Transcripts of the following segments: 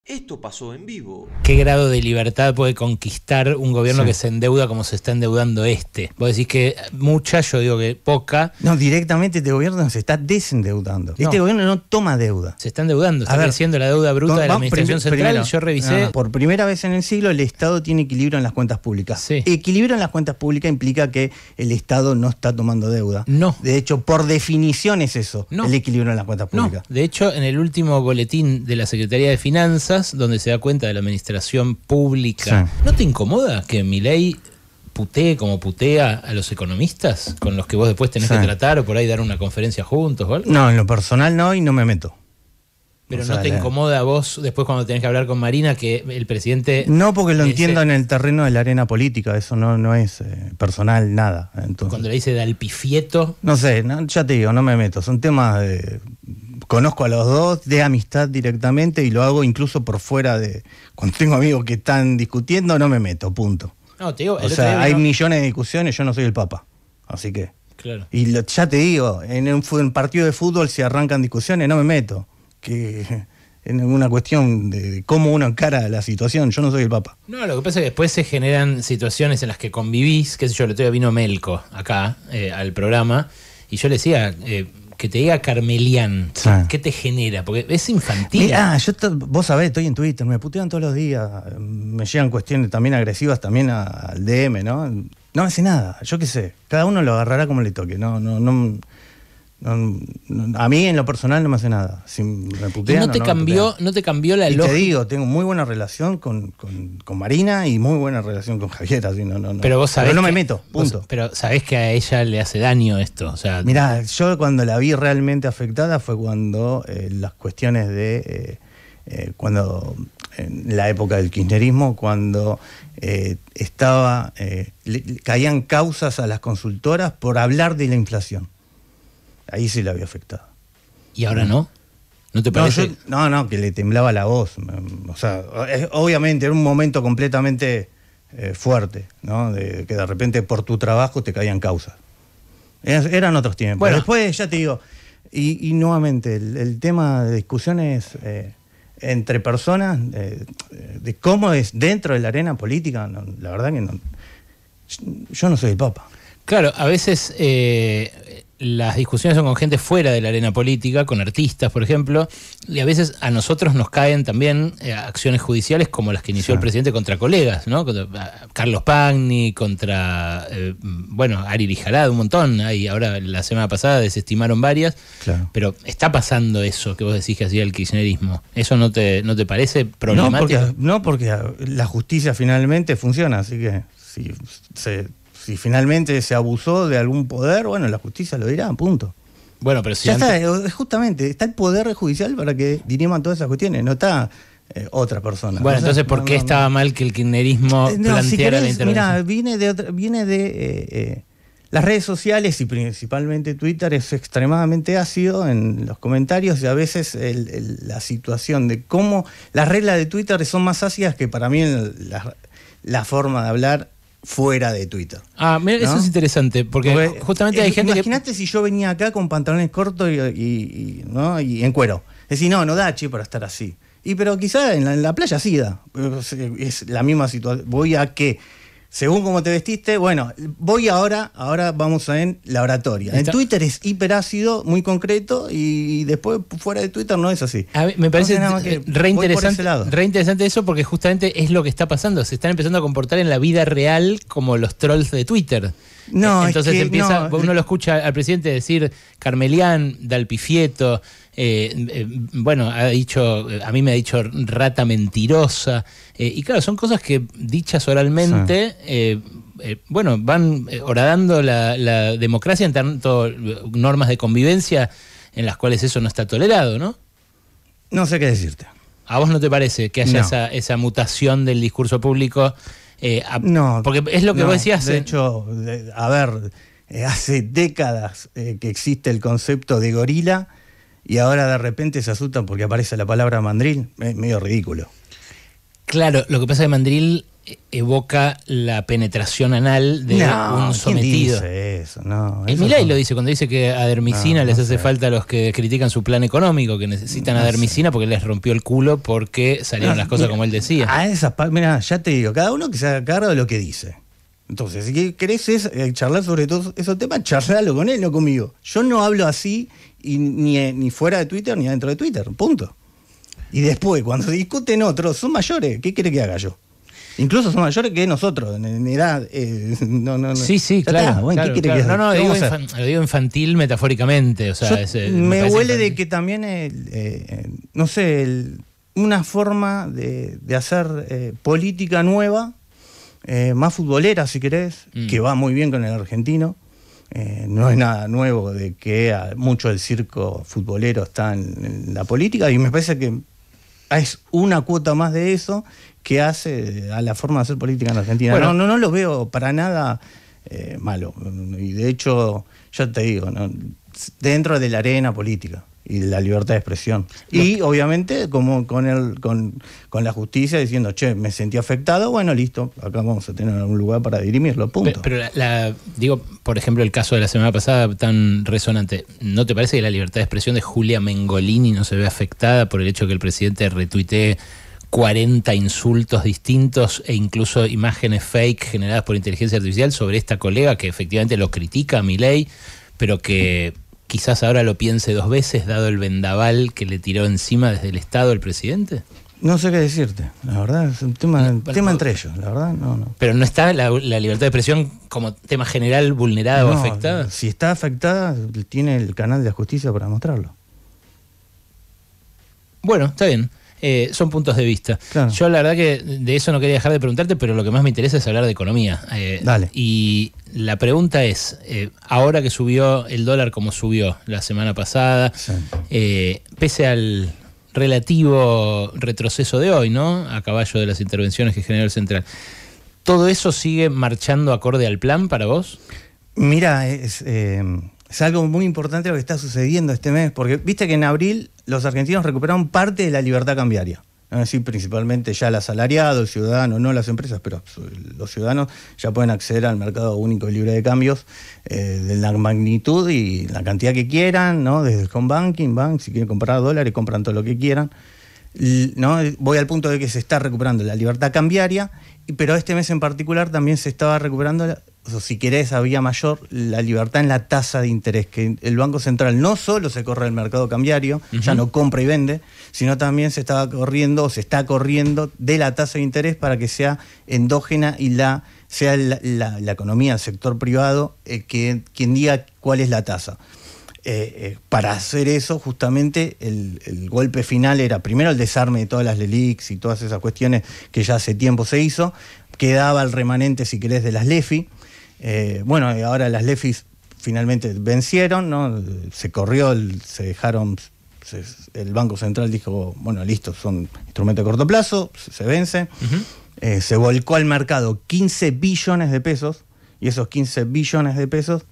Esto pasó en vivo. ¿Qué grado de libertad puede conquistar un gobierno que se endeuda como se está endeudando este? Vos decís que mucha, yo digo que poca. No, directamente este gobierno se está desendeudando. No. Este gobierno no toma deuda. Se está endeudando, está creciendo la deuda bruta de la administración central. Primero, yo revisé. por primera vez en el siglo el Estado tiene equilibrio en las cuentas públicas. Sí. Equilibrio en las cuentas públicas implica que el Estado no está tomando deuda. No. De hecho, por definición es eso, No. el equilibrio en las cuentas públicas. No, de hecho, en el último boletín de la Secretaría de Finanzas, donde se da cuenta de la administración pública, Sí. ¿no te incomoda que Milei putee como putea a los economistas con los que vos después tenés Sí. que tratar o por ahí dar una conferencia juntos o algo? No, en lo personal no, y no me meto. Pero O sea, ¿no te incomoda a vos después cuando tenés que hablar con Marina que el presidente... No, porque lo le entiendo dice- en el terreno de la arena política, eso no es personal, nada. Entonces, Cuando le dice de Alpifieto, no sé, ya te digo, no me meto. Son temas de... Conozco a los dos, de amistad directamente, y lo hago incluso por fuera de... Cuando tengo amigos que están discutiendo, no me meto, punto. no, te digo... el O otro sea, día hay vino- millones de discusiones, yo no soy el Papa. Así que... Claro. Y ya te digo, en un partido de fútbol si arrancan discusiones, no me meto. Que en una cuestión de cómo uno encara la situación, yo no soy el Papa. No, lo que pasa es que después se generan situaciones en las que convivís, qué sé yo, el otro día vino Melco acá al programa, y yo le decía, que te diga Carmelián, Sí. ¿qué te genera? Porque es infantil. Vos sabés, estoy en Twitter, me putean todos los días, me llegan cuestiones también agresivas también al DM, ¿no? No me hace nada, yo qué sé, cada uno lo agarrará como le toque, a mí en lo personal no me hace nada. Si me ¿Y putean, no te me cambió, putean. no te cambió la Y te lógica? digo, tengo muy buena relación con Marina y muy buena relación con Javier, así Pero vos sabés no me que- meto, punto. pero sabés que a ella le hace daño esto, o sea... Mirá, yo cuando la vi realmente afectada fue cuando las cuestiones de... cuando en la época del kirchnerismo, cuando caían causas a las consultoras por hablar de la inflación. Ahí sí la había afectado. ¿Y ahora no? ¿No te parece? No, que le temblaba la voz. O sea, obviamente era un momento completamente fuerte, ¿no? De que de repente por tu trabajo te caían causas. Eran otros tiempos. Bueno. Después, ya te digo, y nuevamente, el tema de discusiones entre personas, de cómo es dentro de la arena política, la verdad que no. Yo no soy el Papa. Claro, a veces las discusiones son con gente fuera de la arena política, con artistas, por ejemplo, y a veces a nosotros nos caen también acciones judiciales como las que inició el presidente contra colegas, ¿no? Contra Carlos Pagni, contra, Ari Lijarad, un montón, y ahora la semana pasada desestimaron varias, Claro. pero está pasando eso que vos decís que hacía el kirchnerismo. ¿Eso no te parece problemático? No, porque la justicia finalmente funciona, así que si finalmente se abusó de algún poder, bueno, la justicia lo dirá, punto. Bueno, pero si Ya antes- está, justamente, está el poder judicial para que diriman todas esas cuestiones, no está otra persona. Bueno, O sea, entonces, ¿por qué estaba mal que el kirchnerismo planteara si la querés, intervención? mirá, viene de las redes sociales y principalmente Twitter es extremadamente ácido en los comentarios y a veces la situación de cómo las reglas de Twitter son más ácidas que para mí la forma de hablar fuera de Twitter. Mira, eso ¿no? es interesante, porque justamente hay gente que... Imagínate si yo venía acá con pantalones cortos ¿no? y en cuero. Es decir, no da, para estar así. Pero quizá en la playa sí da. Es la misma situación. Voy a que, según cómo te vestiste, bueno, voy ahora vamos en la oratoria. En Twitter es hiperácido, muy concreto, y después fuera de Twitter no es así. A mí me parece Entonces, nada más que re voy por ese lado. interesante eso, porque justamente es lo que está pasando. Se están empezando a comportar en la vida real como los trolls de Twitter. No, entonces es que empieza, no. uno lo escucha al presidente decir Carmelián, Dalpifieto, a mí me ha dicho rata mentirosa, y claro, son cosas que dichas oralmente, van horadando la democracia en tanto normas de convivencia en las cuales eso no está tolerado, ¿no? No sé qué decirte. ¿A vos no te parece que haya No. esa mutación del discurso público? No. Porque es lo que vos decías. De hecho, hace décadas que existe el concepto de gorila y ahora de repente se asustan porque aparece la palabra mandril. Es medio ridículo. Claro, lo que pasa es que Mandril evoca la penetración anal de un sometido. ¿Quién dice eso? No, Milei lo dice cuando dice que a Dermicina les hace falta a los que critican su plan económico, que necesitan a Dermicina porque les rompió el culo porque salieron las cosas como él decía. Mira, ya te digo, cada uno que se haga cargo de lo que dice. Entonces, si querés charlar sobre todos esos temas, charlalo con él, no conmigo. Yo no hablo así ni fuera de Twitter ni adentro de Twitter, punto. Y después, cuando discuten otros, son mayores. ¿Qué quiere que haga yo? Incluso son mayores que nosotros, en edad. Sí, claro. Bueno, claro, ¿qué quiere que haga? Lo digo infantil metafóricamente. O sea, me huele de que también, una forma de hacer política nueva, más futbolera, si querés, que va muy bien con el argentino. No es nada nuevo de que mucho del circo futbolero está en la política, y me parece que es una cuota más de eso que hace a la forma de hacer política en Argentina. Bueno, no lo veo para nada malo. Y de hecho, ya te digo, dentro de la arena política y de la libertad de expresión. Y obviamente como con la justicia diciendo, che, me sentí afectado, bueno, listo, acá vamos a tener algún lugar para dirimirlo, punto. Pero digo, por ejemplo, el caso de la semana pasada tan resonante, ¿no te parece que la libertad de expresión de Julia Mengolini no se ve afectada por el hecho de que el presidente retuitee 40 insultos distintos e incluso imágenes fake generadas por inteligencia artificial sobre esta colega que efectivamente lo critica a Milei, pero que quizás ahora lo piense dos veces, dado el vendaval que le tiró encima desde el Estado el presidente? No sé qué decirte, la verdad, es un tema entre ellos, la verdad, no. Pero ¿no está la libertad de expresión como tema general vulnerada o afectada? Si está afectada, tiene el canal de la justicia para mostrarlo. Bueno, está bien. Son puntos de vista. Claro. Yo la verdad que de eso no quería dejar de preguntarte, pero lo que más me interesa es hablar de economía. Dale. Y la pregunta es, ahora que subió el dólar como subió la semana pasada, sí, pese al relativo retroceso de hoy, ¿no? A caballo de las intervenciones que generó el Central, ¿todo eso sigue marchando acorde al plan para vos? Mira, es algo muy importante lo que está sucediendo este mes, porque viste que en abril los argentinos recuperaron parte de la libertad cambiaria. Es decir, principalmente ya el asalariado, el ciudadano, no las empresas, pero los ciudadanos ya pueden acceder al mercado único y libre de cambios de la magnitud y la cantidad que quieran, ¿no? Desde el home banking, si quieren comprar dólares, compran todo lo que quieran. ¿No? Voy al punto de que se está recuperando la libertad cambiaria, pero este mes en particular también se estaba recuperando, o si querés, había mayor la libertad en la tasa de interés, que el Banco Central no solo se corre el mercado cambiario, ya no compra y vende, sino también se está corriendo de la tasa de interés para que sea endógena y sea la economía, el sector privado, quien diga cuál es la tasa. Para hacer eso, justamente, el golpe final era primero el desarme de todas las LELIQs y todas esas cuestiones que ya hace tiempo se hizo. Quedaba el remanente, si querés, de las LEFI. Bueno, y ahora las LEFIs finalmente vencieron, ¿no? Se corrió, el Banco Central dijo, bueno, listo, son instrumentos de corto plazo, se vence. Se volcó al mercado 15 billones de pesos, y esos 15 billones de pesos,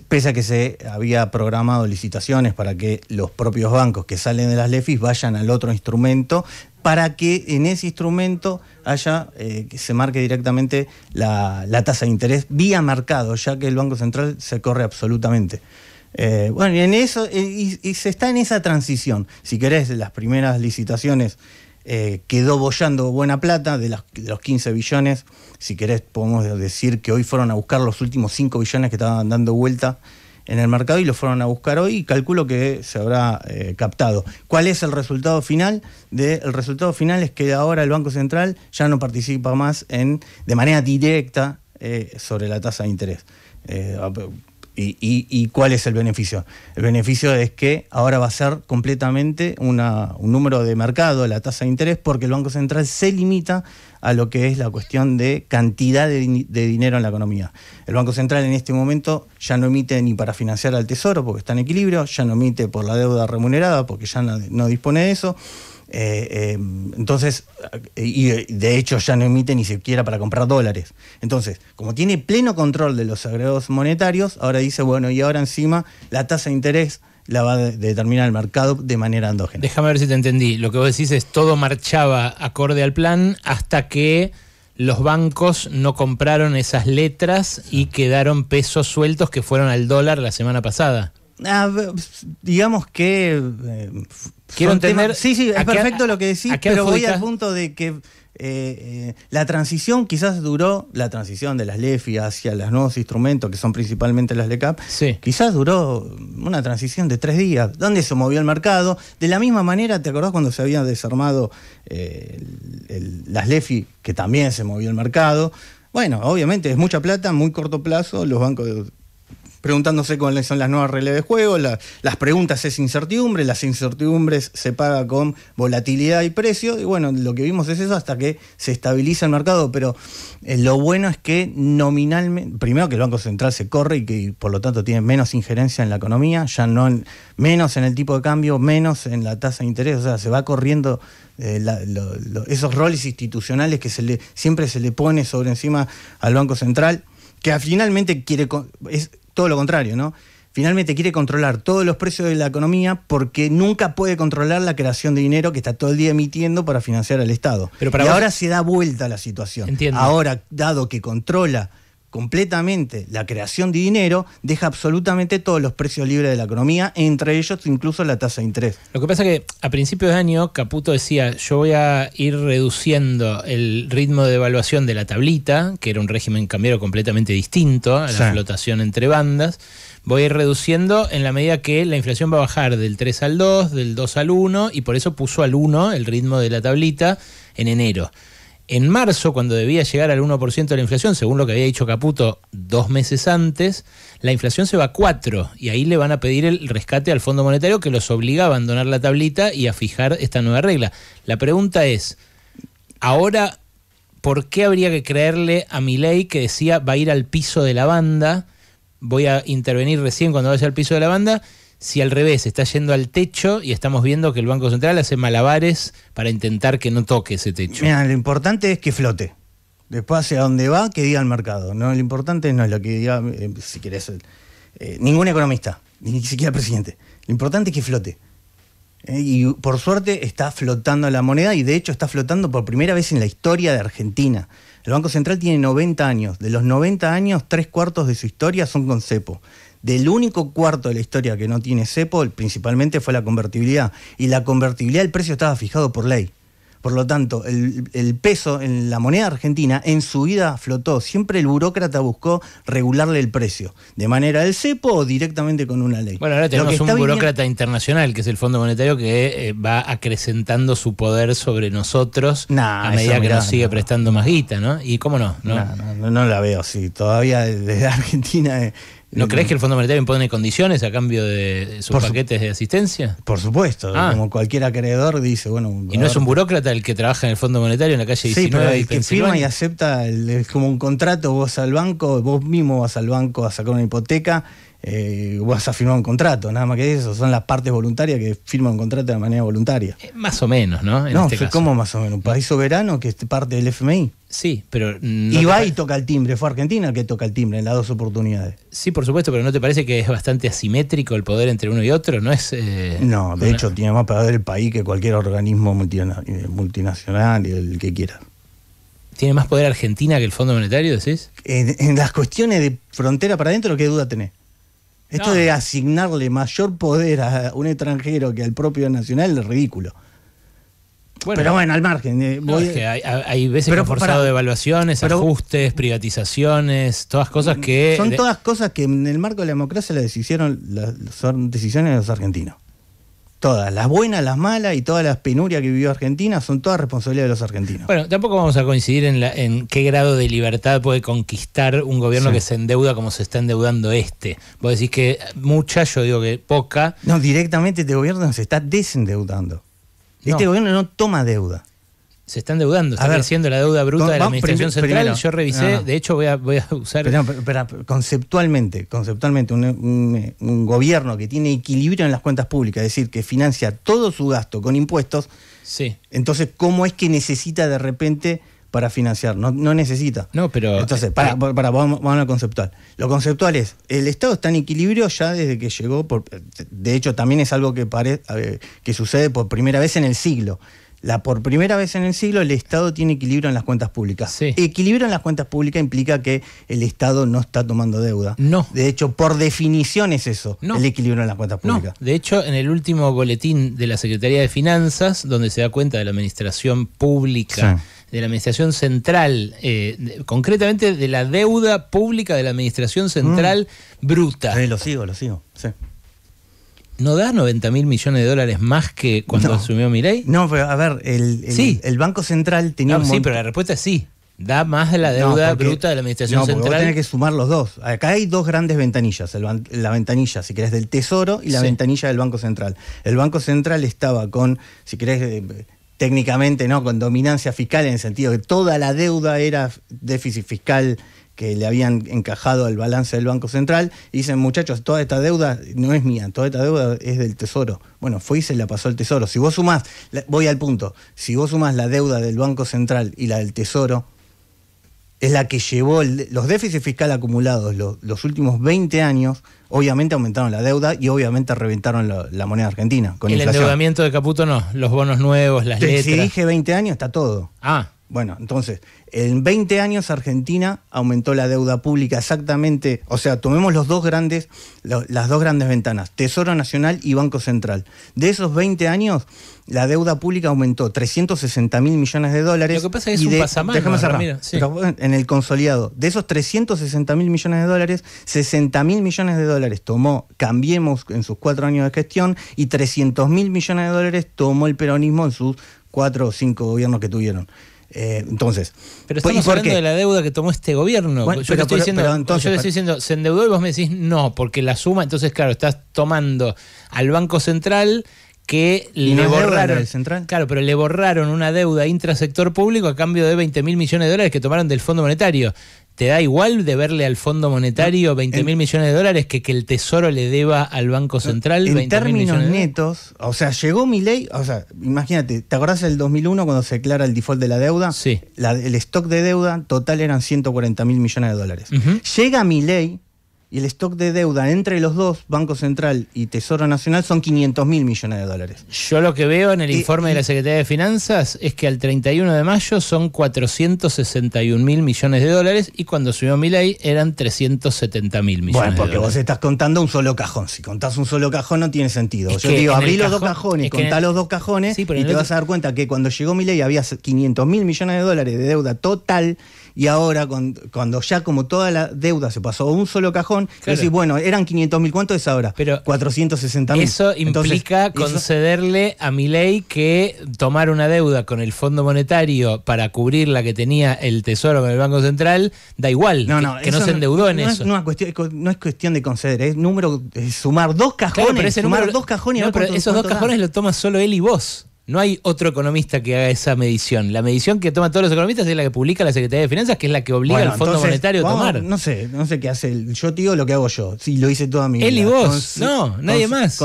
pese a que se había programado licitaciones para que los propios bancos que salen de las LEFIs vayan al otro instrumento, para que en ese instrumento haya que se marque directamente la tasa de interés vía mercado, ya que el Banco Central se corre absolutamente. Bueno, y en eso y se está en esa transición. Si querés, las primeras licitaciones quedó boyando buena plata de los 15 billones. Si querés, podemos decir que hoy fueron a buscar los últimos 5 billones que estaban dando vuelta en el mercado y los fueron a buscar hoy, y calculo que se habrá captado. ¿Cuál es el resultado final? El resultado final es que ahora el Banco Central ya no participa más de manera directa sobre la tasa de interés. ¿Y cuál es el beneficio? El beneficio es que ahora va a ser completamente un número de mercado la tasa de interés, porque el Banco Central se limita a lo que es la cuestión de cantidad de dinero en la economía. El Banco Central en este momento ya no emite ni para financiar al Tesoro, porque está en equilibrio, ya no emite por la deuda remunerada, porque ya no dispone de eso. Entonces, y de hecho ya no emite ni siquiera para comprar dólares. Entonces, como tiene pleno control de los agregados monetarios, ahora dice, bueno, y ahora encima la tasa de interés la va a determinar el mercado de manera endógena. Déjame ver si te entendí. Lo que vos decís es todo marchaba acorde al plan hasta que los bancos no compraron esas letras y quedaron pesos sueltos que fueron al dólar la semana pasada. Digamos que... quiero entender... Sí, es perfecto lo que decís, pero voy al punto de que la transición quizás duró, la transición de las LEFI hacia los nuevos instrumentos, que son principalmente las LECAP, quizás duró una transición de 3 días, donde se movió el mercado. De la misma manera, ¿te acordás cuando se habían desarmado las LEFI, que también se movió el mercado? Bueno, obviamente es mucha plata, muy corto plazo, los bancos preguntándose cuáles son las nuevas reglas de juego, las preguntas es incertidumbre, las incertidumbres se paga con volatilidad y precio, y bueno, lo que vimos es eso hasta que se estabiliza el mercado, pero lo bueno es que nominalmente, primero que el Banco Central se corre y que por lo tanto tiene menos injerencia en la economía, ya no menos en el tipo de cambio, menos en la tasa de interés, o sea, se va corriendo esos roles institucionales que siempre se le pone sobre encima al Banco Central, que finalmente es todo lo contrario, ¿no? Finalmente quiere controlar todos los precios de la economía porque nunca puede controlar la creación de dinero que está todo el día emitiendo para financiar al Estado. Pero ahora se da vuelta la situación. Entiendo. Ahora, dado que controla completamente la creación de dinero, deja absolutamente todos los precios libres de la economía, entre ellos incluso la tasa de interés. Lo que pasa es que a principios de año Caputo decía, yo voy a ir reduciendo el ritmo de evaluación de la tablita, que era un régimen cambiario completamente distinto a la flotación entre bandas, voy a ir reduciendo en la medida que la inflación va a bajar del 3 al 2, del 2 al 1, y por eso puso al 1 el ritmo de la tablita en enero. En marzo, cuando debía llegar al 1% de la inflación, según lo que había dicho Caputo 2 meses antes, la inflación se va a 4%, y ahí le van a pedir el rescate al Fondo Monetario, que los obliga a abandonar la tablita y a fijar esta nueva regla. La pregunta es, ahora, ¿por qué habría que creerle a Milei que decía va a ir al piso de la banda, voy a intervenir recién cuando vaya al piso de la banda, si al revés está yendo al techo y estamos viendo que el Banco Central hace malabares para intentar que no toque ese techo? Mira, lo importante es que flote. Después hacia dónde va, que diga el mercado. No, lo importante no es lo que diga, si querés, ningún economista, ni siquiera el presidente. Lo importante es que flote. Y por suerte está flotando la moneda, y de hecho está flotando por primera vez en la historia de Argentina. El Banco Central tiene 90 años. De los 90 años, 3/4 de su historia son con cepo. Del único cuarto de la historia que no tiene cepo, principalmente fue la convertibilidad. Y la convertibilidad, el precio estaba fijado por ley. Por lo tanto, el peso en la moneda argentina en su vida flotó. Siempre el burócrata buscó regularle el precio, de manera del cepo o directamente con una ley. Bueno, ahora tenemos un burócrata internacional, que es el Fondo Monetario, que va acrecentando su poder sobre nosotros a medida que nos sigue prestando más guita, ¿no? Y cómo no. No la veo así. Todavía desde Argentina... ¿No crees que el Fondo Monetario impone condiciones a cambio de sus paquetes de asistencia? Por supuesto, como cualquier acreedor dice, bueno... ¿Y no es un burócrata el que trabaja en el Fondo Monetario en la calle 19? Sí, pero el que firma y acepta, es como un contrato, vos mismo vas al banco a sacar una hipoteca, vas a firmar un contrato, nada más que eso, son las partes voluntarias que firman un contrato de manera voluntaria. Más o menos, ¿no? En este caso. ¿Cómo más o menos? Un país soberano que es parte del FMI. Sí, pero... y va y toca el timbre, fue Argentina el que toca el timbre en las 2 oportunidades. Sí, por supuesto, pero ¿no te parece que es bastante asimétrico el poder entre uno y otro? No es... No, de hecho tiene más poder el país que cualquier organismo multinacional y el que quiera. ¿Tiene más poder Argentina que el Fondo Monetario, decís? En las cuestiones de frontera para adentro, ¿qué duda tenés? Esto de asignarle mayor poder a un extranjero que al propio nacional es ridículo. Bueno, pero bueno, al margen. Es que hay veces que han forzado devaluaciones, ajustes, privatizaciones, todas cosas que... Son todas cosas que en el marco de la democracia son decisiones de los argentinos. Todas, las buenas, las malas y todas las penurias que vivió Argentina son todas responsabilidad de los argentinos. Bueno, tampoco vamos a coincidir en qué grado de libertad puede conquistar un gobierno que se endeuda como se está endeudando este. Vos decís que mucha, yo digo que poca. No, directamente este gobierno se está desendeudando. Este gobierno no toma deuda. Se está endeudando, está creciendo la deuda bruta de la administración central. Yo revisé, de hecho voy a usar... Pero conceptualmente, un gobierno que tiene equilibrio en las cuentas públicas, es decir, que financia todo su gasto con impuestos, entonces, ¿cómo es que necesita de repente para financiar? No necesita. No, pero... Entonces, vamos a lo conceptual. Lo conceptual es, el Estado está en equilibrio ya desde que llegó, de hecho también es algo que sucede por primera vez en el siglo. Por primera vez en el siglo el Estado tiene equilibrio en las cuentas públicas. Sí. Equilibrio en las cuentas públicas implica que el Estado no está tomando deuda. No. De hecho, por definición es eso, el equilibrio en las cuentas públicas. No. De hecho, en el último boletín de la Secretaría de Finanzas, donde se da cuenta de la administración pública, de la administración central, concretamente de la deuda pública de la administración central bruta. Sí, lo sigo, sí. ¿No da 90.000 millones de dólares más que cuando asumió Milei? No, pero a ver, el Banco Central tenía Sí, pero la respuesta es sí. Da más de la deuda bruta de la administración central. No, vos tenés que sumar los dos. Acá hay dos grandes ventanillas. La ventanilla, si querés, del Tesoro y la ventanilla del Banco Central. El Banco Central estaba con, si querés, técnicamente, ¿no?, con dominancia fiscal, en el sentido que toda la deuda era déficit fiscal que le habían encajado al balance del Banco Central, y dicen, muchachos, toda esta deuda no es mía, toda esta deuda es del Tesoro. Bueno, fue y se la pasó al Tesoro. Si vos sumás, voy al punto, si vos sumás la deuda del Banco Central y la del Tesoro, es la que llevó los déficits fiscales acumulados los últimos 20 años, obviamente aumentaron la deuda y obviamente reventaron la moneda argentina con inflación. El endeudamiento de Caputo no, los bonos nuevos, las letras. Si dije 20 años, está todo. Bueno, entonces, en 20 años Argentina aumentó la deuda pública exactamente, o sea, tomemos las dos grandes ventanas, Tesoro Nacional y Banco Central. De esos 20 años, la deuda pública aumentó 360.000 millones de dólares. Lo que pasa es que es un pasamano, Ramiro. Sí. En el consolidado, de esos 360.000 millones de dólares, 60.000 millones de dólares tomó Cambiemos en sus 4 años de gestión y 300.000 millones de dólares tomó el peronismo en sus 4 o 5 gobiernos que tuvieron. Entonces, pero estamos hablando de la deuda que tomó este gobierno. Bueno, yo le estoy diciendo, se endeudó y vos me decís no, porque la suma, entonces claro, estás tomando al Banco Central que le borraron. Claro, pero le borraron una deuda intrasector público a cambio de 20.000 millones de dólares que tomaron del Fondo Monetario. ¿Te da igual deberle al Fondo Monetario 20.000 millones de dólares que el Tesoro le deba al Banco Central 20.000 millones de dólares? En términos netos, o sea, llegó Milei, o sea, imagínate, ¿te acordás del 2001 cuando se declara el default de la deuda? Sí. El stock de deuda total eran 140.000 millones de dólares. Llega Milei y el stock de deuda entre los dos, Banco Central y Tesoro Nacional, son 500.000 millones de dólares. Yo lo que veo en el informe de la Secretaría de Finanzas es que al 31 de mayo son 461.000 millones de dólares y cuando subió Milei eran 370.000 millones de dólares. Bueno, porque vos estás contando un solo cajón. Si contás un solo cajón no tiene sentido. Yo digo, abrí los dos cajones, contá los dos cajones y te vas a dar cuenta que cuando llegó Milei había 500.000 millones de dólares de deuda total. Y ahora, cuando ya como toda la deuda se pasó a un solo cajón, decís, bueno, eran 500.000, ¿cuánto es ahora? Pero 460.000. Eso implica concederle a Milei que tomar una deuda con el Fondo Monetario para cubrir la que tenía el Tesoro con el Banco Central, da igual, que no se endeudó en eso. No es cuestión de conceder, es sumar dos cajones. Pero esos dos cajones lo toma solo él y vos. No hay otro economista que haga esa medición. La medición que toman todos los economistas es la que publica la Secretaría de Finanzas, que es la que obliga al Fondo Monetario a tomar. No sé qué hace él. Yo te digo lo que hago yo. Sí, lo hice toda mi vida. Él y vos. Nadie más.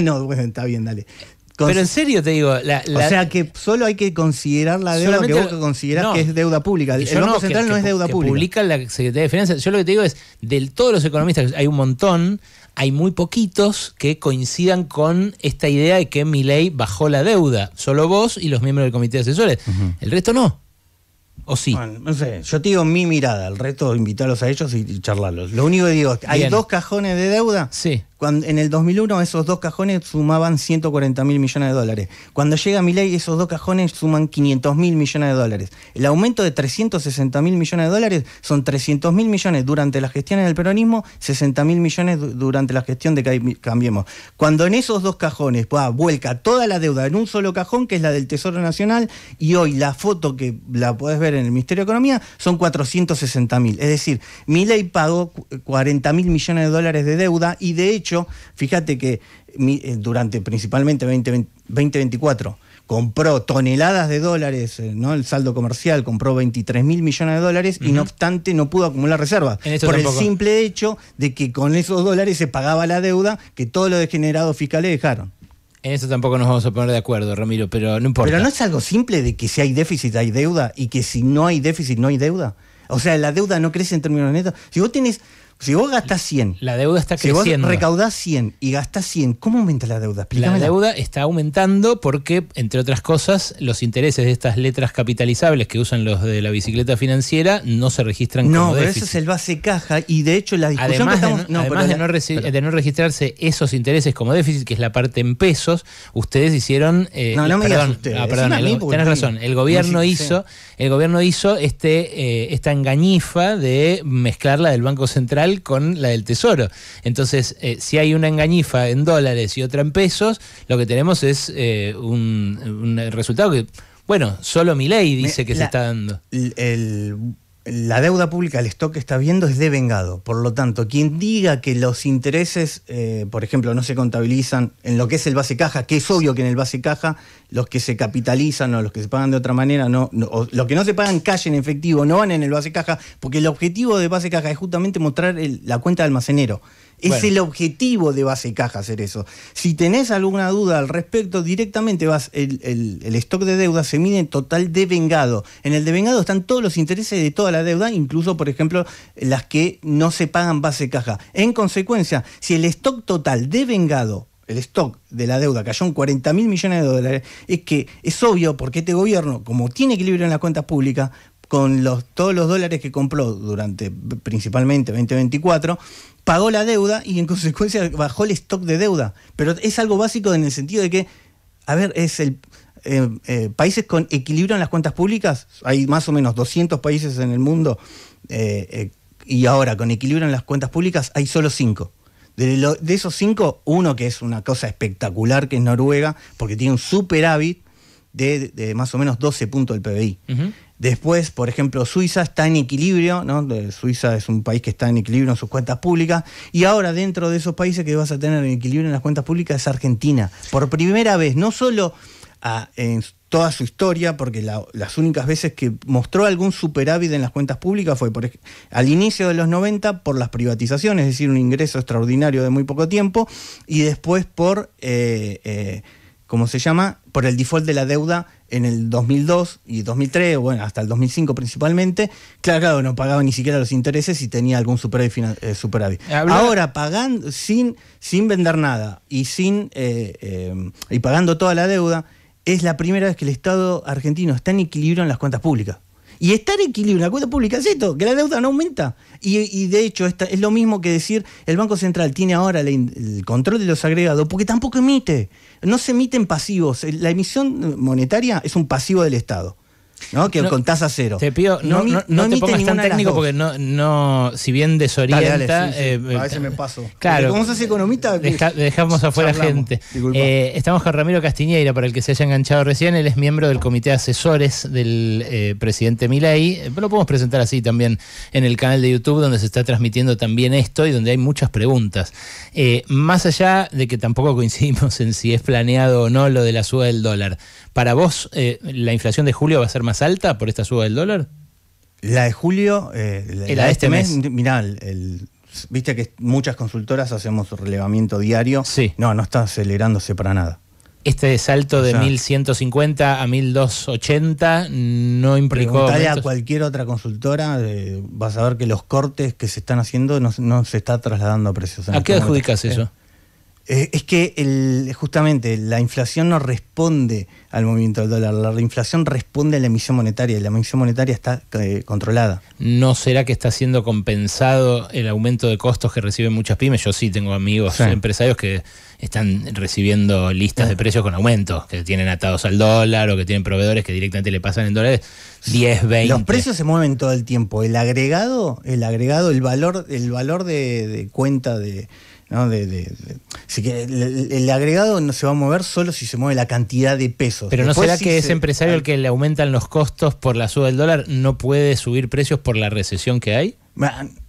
No, bueno, está bien, dale. Pero en serio te digo... O sea que solo hay que considerar la deuda que vos considerás que es deuda pública. El Banco Central no es deuda pública. Publica la Secretaría de Finanzas. Yo lo que te digo es, de todos los economistas, hay un montón... Hay muy poquitos que coincidan con esta idea de que Milei bajó la deuda. Solo vos y los miembros del comité de asesores. El resto no. ¿O sí? Bueno, no sé. Yo te digo mi mirada. El resto, invitarlos a ellos y charlarlos. Lo único que digo, hay dos cajones de deuda. Sí. En el 2001 esos dos cajones sumaban 140.000 millones de dólares. Cuando llega Milei esos dos cajones suman 500.000 millones de dólares. El aumento de 360.000 millones de dólares son 300.000 millones durante las gestiones del peronismo, 60.000 millones durante la gestión de Cambiemos. Cuando en esos dos cajones vuelca toda la deuda en un solo cajón, que es la del Tesoro Nacional, y hoy la foto que la podés ver en el Ministerio de Economía son 460.000. Es decir, Milei pagó 40.000 millones de dólares de deuda y de hecho fíjate que durante principalmente 2024 compró toneladas de dólares, ¿no? El saldo comercial compró 23.000 millones de dólares y no obstante no pudo acumular reservas por el simple hecho de que con esos dólares se pagaba la deuda que todos los degenerados fiscales dejaron. En eso tampoco nos vamos a poner de acuerdo, Ramiro, pero no importa. Pero no es algo simple de que si hay déficit hay deuda y que si no hay déficit no hay deuda. O sea, la deuda no crece en términos netos. Si vos tenés... Si vos gastás 100, la deuda está si creciendo. vos recaudás 100 y gastás 100, ¿cómo aumenta la deuda? La deuda está aumentando porque, entre otras cosas, los intereses de estas letras capitalizables que usan los de la bicicleta financiera no se registran como pero déficit. eso es el base caja, y de hecho la discusión Además, que estamos... de no registrarse esos intereses como déficit, que es la parte en pesos, ustedes hicieron... no me digas ustedes. Tenés razón. El gobierno hizo esta engañifa de mezclar la del Banco Central con la del Tesoro. Entonces, si hay una engañifa en dólares y otra en pesos, lo que tenemos es un resultado que, bueno, solo Milei dice que se está dando. La deuda pública, el stock que está viendo es devengado. Por lo tanto, quien diga que los intereses, por ejemplo, no se contabilizan en lo que es el base caja, que es obvio que en el base caja los que se capitalizan o los que se pagan de otra manera, o los que no se pagan cash en efectivo no van en el base caja, porque el objetivo de base caja es justamente mostrar la cuenta de almacenero. Es el objetivo de base caja hacer eso. Si tenés alguna duda al respecto, directamente el stock de deuda se mide en total devengado. En el devengado están todos los intereses de toda la deuda, incluso, por ejemplo, las que no se pagan base caja. En consecuencia, si el stock total devengado, el stock de la deuda cayó en 40.000 millones de dólares, es que es obvio porque este gobierno, como tiene equilibrio en las cuentas públicas, con todos los dólares que compró durante principalmente 2024, pagó la deuda y en consecuencia bajó el stock de deuda. Pero es algo básico en el sentido de que, países con equilibrio en las cuentas públicas, hay más o menos 200 países en el mundo, y ahora con equilibrio en las cuentas públicas hay solo 5. De esos 5, uno que es una cosa espectacular, que es Noruega, porque tiene un superávit de más o menos 12 puntos del PBI. Uh-huh. Después, por ejemplo, Suiza está en equilibrio, ¿no? Suiza es un país que está en equilibrio en sus cuentas públicas, y ahora dentro de esos países que vas a tener en equilibrio en las cuentas públicas es Argentina. Por primera vez, no solo en toda su historia, porque las únicas veces que mostró algún superávit en las cuentas públicas fue al inicio de los 90 por las privatizaciones, es decir, un ingreso extraordinario de muy poco tiempo, y después por... ¿cómo se llama? Por el default de la deuda en el 2002 y 2003, bueno, hasta el 2005 principalmente. Claro, no pagaba ni siquiera los intereses y tenía algún superávit. Ahora, pagando, sin vender nada y y pagando toda la deuda, es la primera vez que el Estado argentino está en equilibrio en las cuentas públicas. Y estar en equilibrio en la cuenta pública es esto, que la deuda no aumenta. Y de hecho es lo mismo que decir, el Banco Central tiene ahora el control de los agregados, porque tampoco emite. No se emiten pasivos. La emisión monetaria es un pasivo del Estado, ¿no? Que con tasa cero. Te pido, no te pongas tan técnico porque no, si bien desorienta. Dale, sí. A veces me paso. Claro. Como sos economista, dejamos afuera gente. Estamos con Ramiro Castiñeira, para el que se haya enganchado recién. Él es miembro del comité de asesores del presidente Milei. Lo podemos presentar así también en el canal de YouTube, donde se está transmitiendo también esto y donde hay muchas preguntas. Más allá de que tampoco coincidimos en si es planeado o no lo de la suba del dólar, ¿para vos la inflación de julio va a ser más alta por esta suba del dólar? La de julio, la de este mes, mirá, viste que muchas consultoras hacemos relevamiento diario. Sí. No está acelerándose para nada. Este salto de 1.150 a 1.280 no implicó... Preguntale a cualquier otra consultora, vas a ver que los cortes que se están haciendo no se está trasladando a precios. ¿A qué adjudicas eso? Es que justamente la inflación no responde al movimiento del dólar, la inflación responde a la emisión monetaria y la emisión monetaria está controlada. ¿No será que está siendo compensado el aumento de costos que reciben muchas pymes? Yo sí tengo amigos empresarios que están recibiendo listas de precios con aumentos, que tienen atados al dólar o que tienen proveedores que directamente le pasan en dólares 10, 20. Los precios se mueven todo el tiempo. El agregado, el valor de cuenta de... ¿no? Así que el agregado no se va a mover solo si se mueve la cantidad de pesos. Pero ¿no será que ese empresario al que le aumentan los costos por la suba del dólar no puede subir precios por la recesión que hay?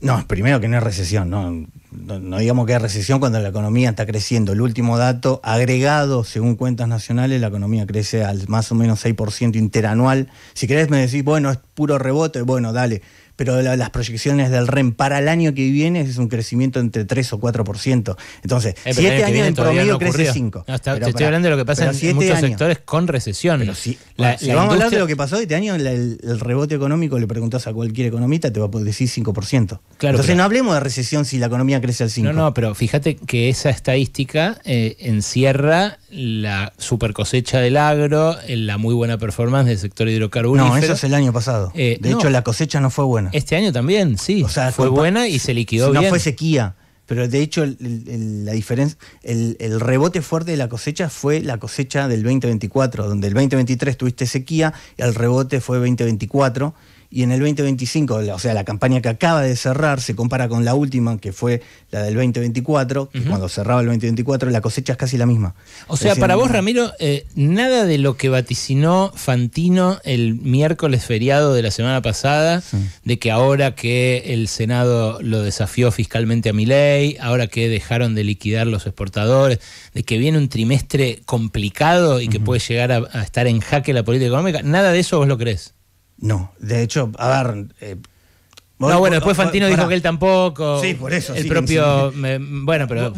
No, primero que no es recesión, no digamos que es recesión cuando la economía está creciendo. El último dato agregado, según cuentas nacionales, la economía crece al más o menos 6% interanual. Si querés me decís, bueno, es puro rebote, bueno, dale. pero las proyecciones del REM para el año que viene es un crecimiento entre 3 o 4%. Entonces, si este año en promedio crece 5%. No, te estoy hablando de lo que pasa en muchos sectores con recesión. Pero si vamos a hablar de lo que pasó este año, el rebote económico, le preguntás a cualquier economista, te va a decir 5%. Claro, entonces no hablemos de recesión si la economía crece al 5%. No, pero fíjate que esa estadística encierra la super cosecha del agro, la muy buena performance del sector hidrocarburífero. No, eso es el año pasado. De hecho, la cosecha no fue buena. Este año también, sí. O sea, fue buena y se liquidó bien. No fue sequía. Pero de hecho la diferencia, el rebote fuerte de la cosecha fue la cosecha del 2024, donde el 2023 tuviste sequía y el rebote fue 2024. Y en el 2025, o sea, la campaña que acaba de cerrar se compara con la última, que fue la del 2024, que cuando cerraba el 2024 la cosecha es casi la misma. O sea, para vos, Ramiro, nada de lo que vaticinó Fantino el miércoles feriado de la semana pasada, de que ahora que el Senado lo desafió fiscalmente a Milei, ahora que dejaron de liquidar los exportadores, de que viene un trimestre complicado y que puede llegar a estar en jaque la política económica, ¿nada de eso vos lo creés? No, de hecho, a ver... después Fantino dijo que él tampoco. Sí, por eso. El propio... pero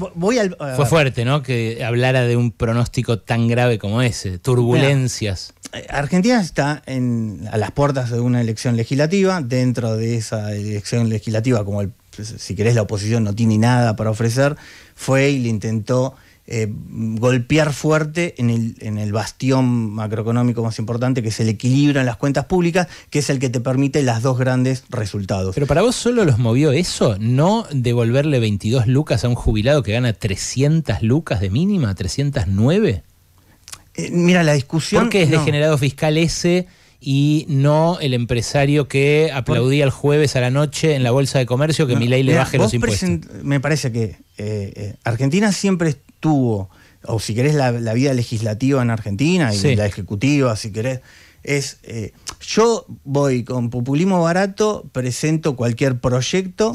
fue fuerte, ¿no? Que hablara de un pronóstico tan grave como ese, turbulencias. Argentina está a las puertas de una elección legislativa. Dentro de esa elección legislativa, como si querés la oposición no tiene nada para ofrecer, fue y le intentó... golpear fuerte en el bastión macroeconómico más importante, que es el equilibrio en las cuentas públicas, que es el que te permite los dos grandes resultados. Pero para vos solo los movió eso, no devolverle 22 lucas a un jubilado que gana 300 lucas de mínima, 309. Mira, la discusión... ¿Por qué es degenerado fiscal ese y no el empresario que aplaudía el jueves a la noche en la Bolsa de Comercio que Milei le baje los impuestos? Me parece que Argentina siempre estuvo, o si querés la vida legislativa en Argentina y la ejecutiva, si querés, yo voy con populismo barato, presento cualquier proyecto,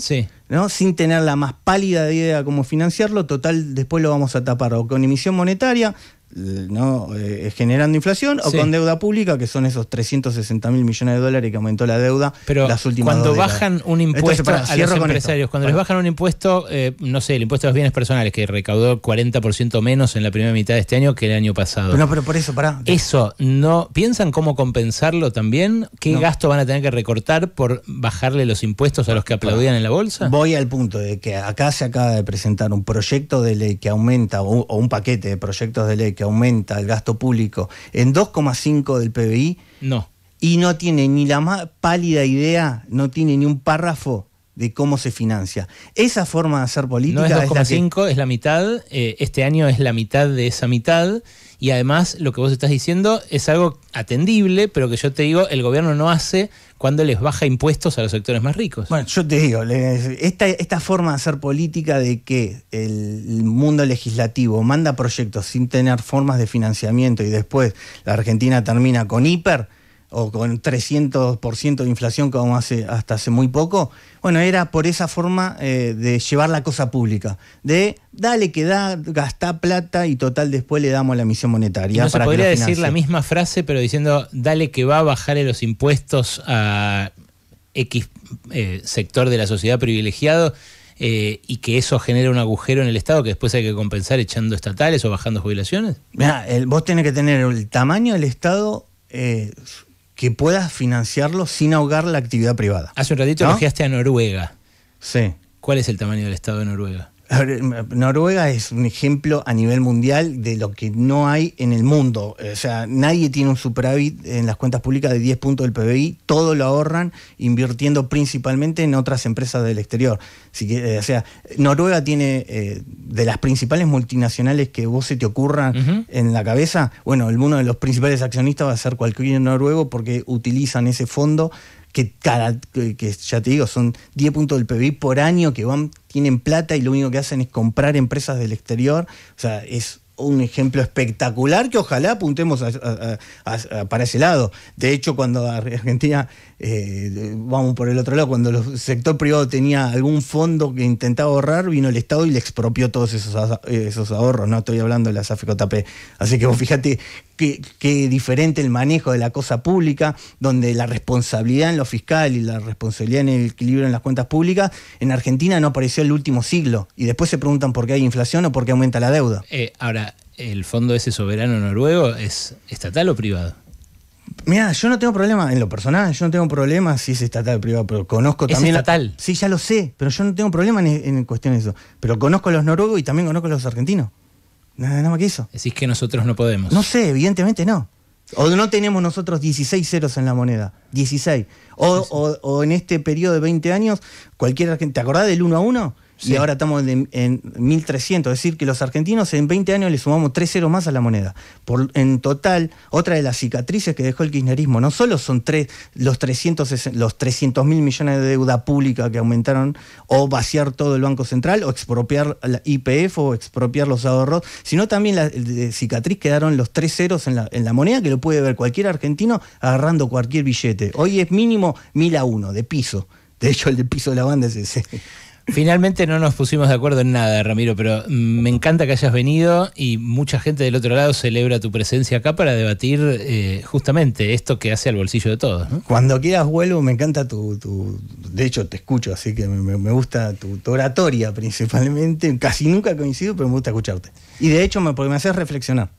¿no? Sin tener la más pálida idea de cómo financiarlo. Total, después lo vamos a tapar o con emisión monetaria, ¿no? Generando inflación, o con deuda pública, que son esos 360.000 millones de dólares que aumentó la deuda. Pero las últimas cuando bajan un impuesto a los empresarios, cuando les bajan un impuesto, no sé, el impuesto a los bienes personales, que recaudó 40% menos en la primera mitad de este año que el año pasado. Pero por eso, Eso, ¿no piensan cómo compensarlo también? ¿Qué gasto van a tener que recortar por bajarle los impuestos a los que aplaudían en la bolsa? Voy al punto de que acá se acaba de presentar un proyecto de ley que aumenta, o un paquete de proyectos de ley que aumenta el gasto público en 2,5 del PBI. No. Y no tiene ni la más pálida idea, no tiene ni un párrafo de cómo se financia. Esa forma de hacer política... No es 2,5, es la mitad. Este año es la mitad de esa mitad. Y además, lo que vos estás diciendo es algo atendible, pero que yo te digo, el gobierno no hace cuando les baja impuestos a los sectores más ricos. Bueno, yo te digo, esta forma de hacer política de que el mundo legislativo manda proyectos sin tener formas de financiamiento y después la Argentina termina con hiper o con 300% de inflación como hasta hace muy poco, bueno, era por esa forma de llevar la cosa pública, de dale que gastá plata y total después le damos la emisión monetaria. ¿No se podría decir la misma frase pero diciendo dale que va a bajarle los impuestos a X sector de la sociedad privilegiado y que eso genera un agujero en el Estado que después hay que compensar echando estatales o bajando jubilaciones? Mirá, vos tenés que tener el tamaño del Estado que puedas financiarlo sin ahogar la actividad privada. Hace un ratito elogiaste a Noruega. Sí. ¿Cuál es el tamaño del Estado de Noruega? Noruega es un ejemplo a nivel mundial de lo que no hay en el mundo. O sea, nadie tiene un superávit en las cuentas públicas de 10 puntos del PBI, todo lo ahorran invirtiendo principalmente en otras empresas del exterior. O sea, Noruega tiene de las principales multinacionales que vos se te ocurran en la cabeza, bueno, uno de los principales accionistas va a ser cualquier noruego porque utilizan ese fondo que ya te digo, son 10 puntos del PBI por año que tienen plata y lo único que hacen es comprar empresas del exterior. O sea, es un ejemplo espectacular que ojalá apuntemos para ese lado. De hecho, cuando Argentina, vamos por el otro lado, cuando el sector privado tenía algún fondo que intentaba ahorrar, vino el Estado y le expropió todos esos ahorros. No estoy hablando de las AFJP. Así que vos fíjate qué diferente el manejo de la cosa pública, donde la responsabilidad en lo fiscal y la responsabilidad en el equilibrio en las cuentas públicas, en Argentina no apareció el último siglo. Y después se preguntan por qué hay inflación o por qué aumenta la deuda. Ahora, ¿el fondo ese soberano noruego es estatal o privado? Mira, yo no tengo problema, en lo personal, yo no tengo problema si es estatal o privado, pero conozco también... ¿Es estatal? Sí, ya lo sé, pero yo no tengo problema en cuestión de eso. Pero conozco a los noruegos y también conozco a los argentinos. Nada más que eso. Decís que nosotros no podemos. No sé, evidentemente no. O no tenemos nosotros 16 ceros en la moneda. 16. O en este periodo de 20 años, cualquier argentino... ¿Te acordás del 1 a 1? Sí. Y ahora estamos en 1300, es decir, que los argentinos en 20 años le sumamos 3 ceros más a la moneda. En total, otra de las cicatrices que dejó el kirchnerismo, no solo son los 300.000 millones de deuda pública que aumentaron, o vaciar todo el Banco Central, o expropiar la YPF, o expropiar los ahorros, sino también la cicatriz quedaron los 3 ceros en la moneda, que lo puede ver cualquier argentino agarrando cualquier billete. Hoy es mínimo 1000 a 1, de piso. De hecho, el de piso de la banda es ese. Finalmente no nos pusimos de acuerdo en nada, Ramiro, pero me encanta que hayas venido y mucha gente del otro lado celebra tu presencia acá para debatir justamente esto que hace al bolsillo de todos, ¿no? Cuando quieras vuelvo, me encanta de hecho te escucho, así que me gusta tu oratoria principalmente, casi nunca coincido, pero me gusta escucharte. Y de hecho porque me haces reflexionar.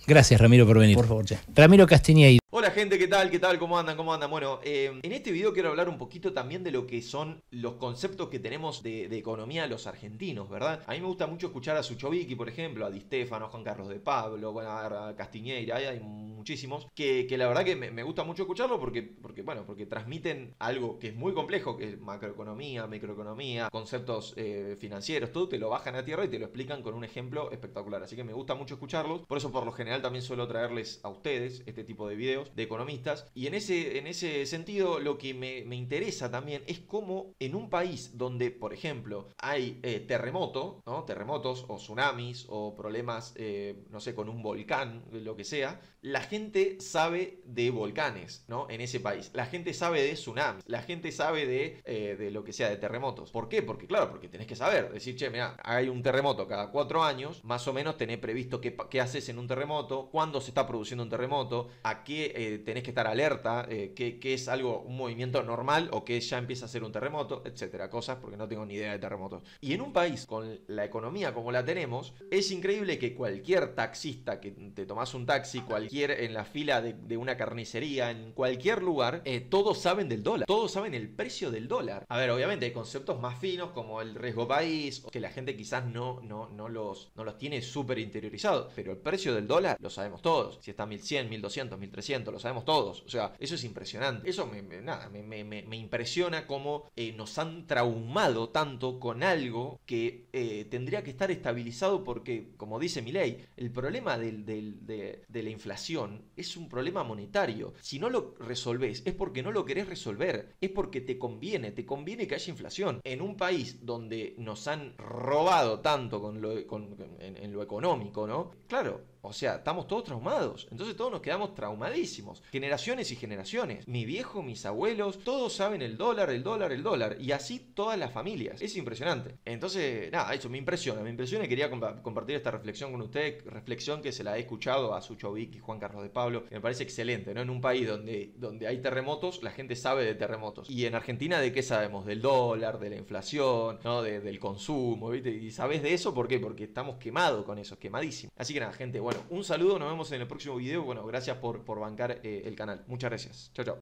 Gracias, Ramiro, por venir. Por favor, che. Ramiro Castiñeira. Hola gente, ¿qué tal? ¿Qué tal? ¿Cómo andan? ¿Cómo andan? Bueno, en este video quiero hablar un poquito también de lo que son los conceptos que tenemos de economía los argentinos, ¿verdad? A mí me gusta mucho escuchar a Suchovicki, por ejemplo, a Di Stefano, a Juan Carlos de Pablo, bueno, a Castiñeira, hay muchísimos, que la verdad que me gusta mucho escucharlo porque transmiten algo que es muy complejo, que es macroeconomía, microeconomía, conceptos financieros, todo te lo bajan a tierra y te lo explican con un ejemplo espectacular. Así que me gusta mucho escucharlos, por eso por lo general también suelo traerles a ustedes este tipo de videos de economistas, y en ese sentido lo que me interesa también es cómo en un país donde, por ejemplo, hay terremotos o tsunamis o problemas, no sé, con un volcán, lo que sea, la gente sabe de volcanes, ¿no? En ese país, la gente sabe de tsunamis, la gente sabe de lo que sea, de terremotos. ¿Por qué? Porque tenés que saber, decir, che, mira, hay un terremoto cada 4 años, más o menos tenés previsto qué haces en un terremoto, cuándo se está produciendo un terremoto, a qué tenés que estar alerta, que es un movimiento normal o que ya empieza a ser un terremoto, etcétera, cosas porque no tengo ni idea de terremotos. Y en un país con la economía como la tenemos, es increíble que cualquier taxista, que te tomás un taxi, en la fila de una carnicería, en cualquier lugar, todos saben del dólar, todos saben el precio del dólar. A ver, obviamente hay conceptos más finos como el riesgo país, que la gente quizás no los tiene súper interiorizados, pero el precio del dólar lo sabemos todos, si está 1100, 1200, 1300, lo sabemos todos. O sea, eso es impresionante. Eso me impresiona cómo nos han traumado tanto con algo que tendría que estar estabilizado porque, como dice Milei, el problema de la inflación es un problema monetario. Si no lo resolvés es porque no lo querés resolver, es porque te conviene que haya inflación. En un país donde nos han robado tanto en lo económico, ¿no? Claro. O sea, estamos todos traumados. Entonces todos nos quedamos traumadísimos. Generaciones y generaciones. Mi viejo, mis abuelos, todos saben el dólar. Y así todas las familias. Es impresionante. Entonces, nada, eso me impresiona. Y quería compartir esta reflexión con ustedes. Reflexión que se la he escuchado a Suchovicki y Juan Carlos de Pablo. Que me parece excelente, ¿no? En un país donde hay terremotos, la gente sabe de terremotos. Y en Argentina, ¿de qué sabemos? Del dólar, de la inflación, ¿no? Del consumo, ¿viste? Y ¿sabés de eso? ¿Por qué? Porque estamos quemados con eso, quemadísimos. Así que nada, gente, bueno, un saludo, nos vemos en el próximo video. Bueno, gracias por bancar el canal. Muchas gracias. Chao, chao.